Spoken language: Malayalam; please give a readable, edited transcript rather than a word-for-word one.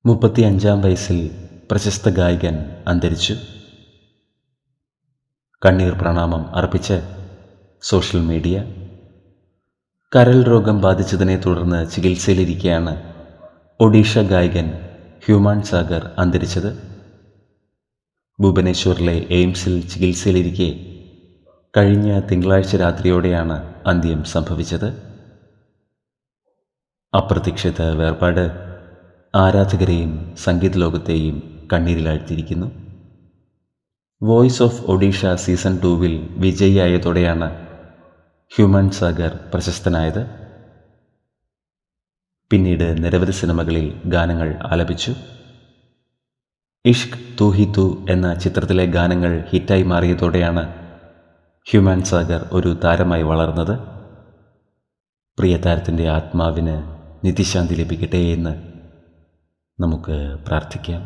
35-ാം വയസ്സിൽ പ്രശസ്ത ഗായകൻ അന്തരിച്ചു. കണ്ണീർ പ്രണാമം അർപ്പിച്ച് സോഷ്യൽ മീഡിയ. കരൾ രോഗം ബാധിച്ചതിനെ തുടർന്ന് ചികിത്സയിലിരിക്കെയാണ് ഒഡീഷ ഗായകൻ ഹ്യൂമാൻ സാഗർ അന്തരിച്ചത്. ഭുവനേശ്വറിലെ എയിംസിൽ ചികിത്സയിലിരിക്കെ കഴിഞ്ഞ തിങ്കളാഴ്ച രാത്രിയോടെയാണ് അന്ത്യം സംഭവിച്ചത്. അപ്രതീക്ഷിത വേർപാട് ആരാധകരെയും സംഗീത ലോകത്തെയും കണ്ണീരിലാഴ്ത്തിയിരിക്കുന്നു. വോയിസ് ഓഫ് ഒഡീഷ സീസൺ 2-വിൽ വിജയിയായതോടെയാണ് ഹ്യൂമാൻ സാഗർ പ്രശസ്തനായത്. പിന്നീട് നിരവധി സിനിമകളിൽ ഗാനങ്ങൾ ആലപിച്ചു. ഇഷ്ക് തൂ ഹി തൂ എന്ന ചിത്രത്തിലെ ഗാനങ്ങൾ ഹിറ്റായി മാറിയതോടെയാണ് ഹ്യൂമാൻ സാഗർ ഒരു താരമായി വളർന്നത്. പ്രിയ താരത്തിൻ്റെ ആത്മാവിന് നിത്യശാന്തി ലഭിക്കട്ടെ എന്ന് നമുക്ക് പ്രാർത്ഥിക്കാം.